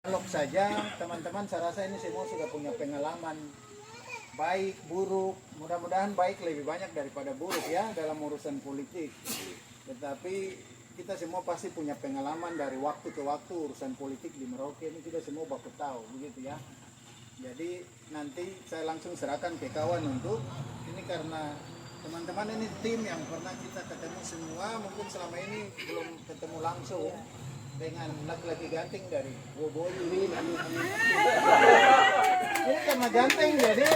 Kalau saja teman-teman saya rasa ini semua sudah punya pengalaman baik buruk, mudah-mudahan baik lebih banyak daripada buruk ya dalam urusan politik. Tetapi kita semua pasti punya pengalaman dari waktu ke waktu urusan politik di Merauke ini kita semua baku tahu begitu ya. Jadi nanti saya langsung serahkan ke kawan untuk ini karena teman-teman ini tim yang pernah kita ketemu semua mungkin selama ini belum ketemu langsung dengan laki-laki ganteng dari Woboyo ini karena ganteng jadi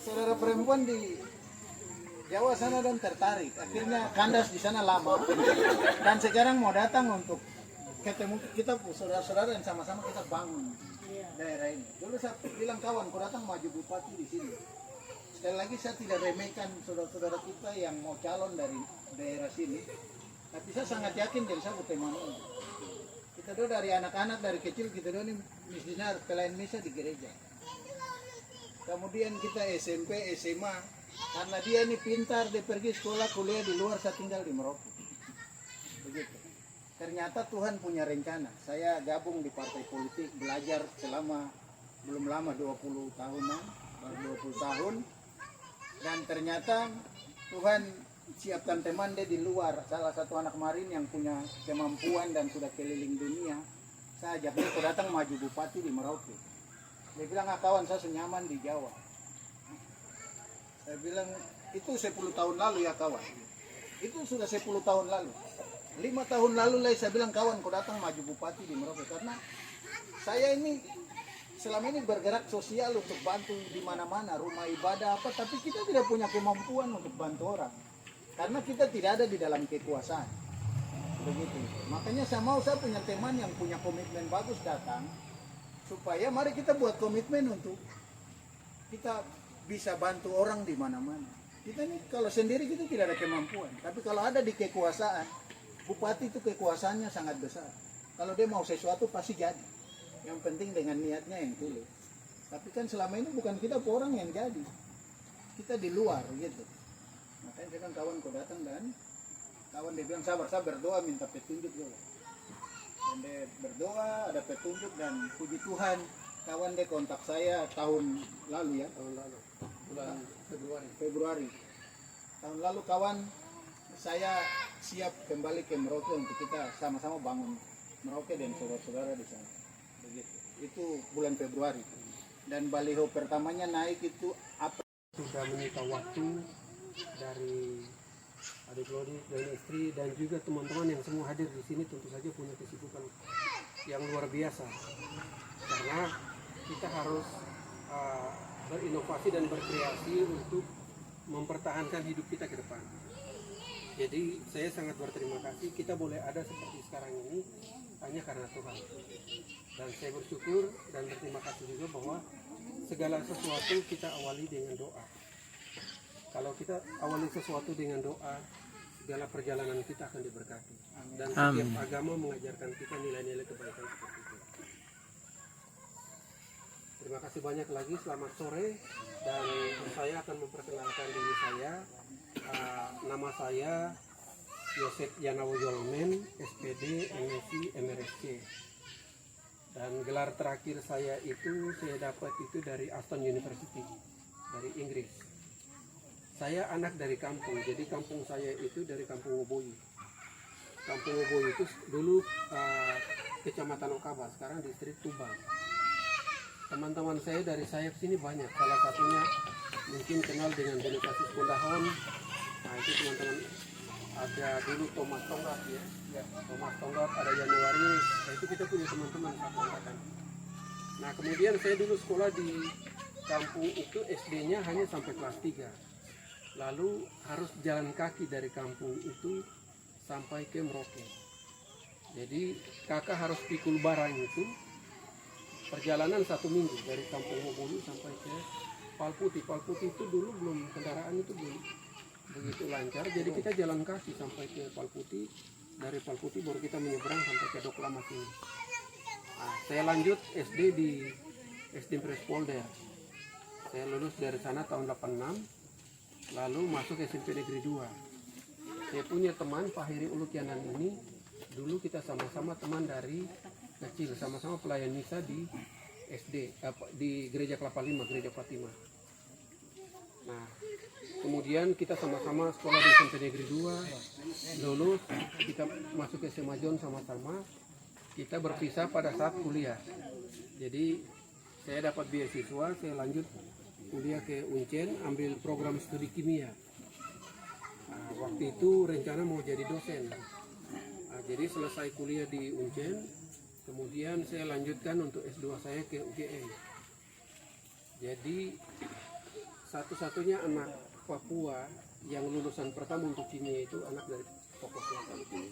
saudara perempuan di Jawa sana dan tertarik akhirnya kandas di sana lama dan sekarang mau datang untuk ketemu kita saudara-saudara yang sama-sama kita bangun daerah ini. Dulu saya bilang kawan kau datang maju bupati di sini. Sekali lagi saya tidak remehkan saudara-saudara kita yang mau calon dari daerah sini. Tapi saya sangat yakin dan saya berteman ini. Kita dulu dari anak-anak dari kecil kita dulu ini mestinya pelayan misa di gereja. Kemudian kita SMP, SMA karena dia ini pintar dia pergi sekolah kuliah di luar saya tinggal di Merauke. Begitu. Ternyata Tuhan punya rencana. Saya gabung di partai politik belajar selama belum lama 20 tahunan, baru 20 tahun. Dan ternyata Tuhan siapkan teman dia di luar, salah satu anak marin yang punya kemampuan dan sudah keliling dunia. Saya ajak dia kau datang maju bupati di Merauke. Dia bilang kawan saya senyaman di Jawa. Saya bilang itu 10 tahun lalu ya kawan. Itu sudah 10 tahun lalu. 5 tahun lalu lah saya bilang kawan kau datang maju bupati di Merauke karena saya ini selama ini bergerak sosial untuk bantu di mana-mana rumah ibadah apa tapi kita tidak punya kemampuan untuk bantu orang. Karena kita tidak ada di dalam kekuasaan. Begitu. Makanya saya punya teman yang punya komitmen bagus datang supaya mari kita buat komitmen untuk kita bisa bantu orang di mana-mana. Kita ini kalau sendiri kita tidak ada kemampuan, tapi kalau ada di kekuasaan, bupati itu kekuasaannya sangat besar. Kalau dia mau sesuatu pasti jadi. Yang penting dengan niatnya yang tulus. Tapi kan selama ini bukan kita orang yang jadi. Kita di luar gitu. Makanya saya kan kawan kau datang dan kawan dia bilang sabar berdoa minta petunjuk dulu. Dan dia berdoa ada petunjuk dan puji Tuhan kawan dia kontak saya tahun lalu ya bulan Februari tahun lalu kawan saya siap kembali ke Merauke untuk kita sama-sama bangun Merauke dan saudara-saudara di sana begitu itu bulan Februari dan baliho pertamanya naik itu apa sudah menyita waktu dari adik Lodi dan istri dan juga teman-teman yang semua hadir di sini tentu saja punya kesibukan yang luar biasa karena kita harus berinovasi dan berkreasi untuk mempertahankan hidup kita ke depan. Jadi saya sangat berterima kasih kita boleh ada seperti sekarang ini hanya karena Tuhan. Dan saya bersyukur dan berterima kasih juga bahwa segala sesuatu kita awali dengan doa. Kalau kita awali sesuatu dengan doa, segala perjalanan kita akan diberkati. Dan setiap agama mengajarkan kita nilai-nilai kebaikan seperti itu. Terima kasih banyak lagi, selamat sore. Dan saya akan memperkenalkan diri saya. Nama saya Yosef Yanawojolmen, SPD, MSc, MRSC. Dan gelar terakhir saya itu saya dapat itu dari Aston University, dari Inggris. Saya anak dari kampung, jadi kampung saya itu dari kampung Woboyo. Kampung Woboyo itu dulu kecamatan Okaba, sekarang distrik Tuban. Teman-teman saya dari sayap sini banyak, salah satunya mungkin kenal dengan Delegasi Pondahon. Nah itu teman-teman ada dulu Thomas Tonggak ya, Thomas Tonggak, ada Januarius. Nah itu kita punya teman-teman satu angkatan. Nah kemudian saya dulu sekolah di kampung itu SD-nya hanya sampai kelas 3. Lalu harus jalan kaki dari kampung itu sampai ke Merauke. Jadi kakak harus pikul barang itu perjalanan 1 minggu dari kampung Woboyo sampai ke Palputi. Palputi itu dulu belum kendaraan itu belum begitu lancar. Jadi kita jalan kaki sampai ke Palputi. Dari Palputi baru kita menyeberang sampai ke Doklamas ini. Nah, saya lanjut SD di SD Prespolder. Saya lulus dari sana tahun 86. Lalu masuk SMP Negeri 2. Saya punya teman Pak Heri Ulukianan ini. Dulu kita sama-sama teman dari kecil, sama-sama pelayan misa di SD, di Gereja Kelapa Lima, Gereja Fatima. Nah, kemudian kita sama-sama sekolah di SMP Negeri 2, lulus, kita masuk ke SMA John sama-sama, kita berpisah pada saat kuliah. Jadi saya dapat beasiswa, saya lanjut kuliah ke Uncen, ambil program studi kimia. Nah, waktu itu rencana mau jadi dosen. Nah, jadi selesai kuliah di Uncen, kemudian saya lanjutkan untuk S2 saya ke UGM. Jadi satu-satunya anak Papua yang lulusan pertama untuk kimia itu anak dari Papua Selatan.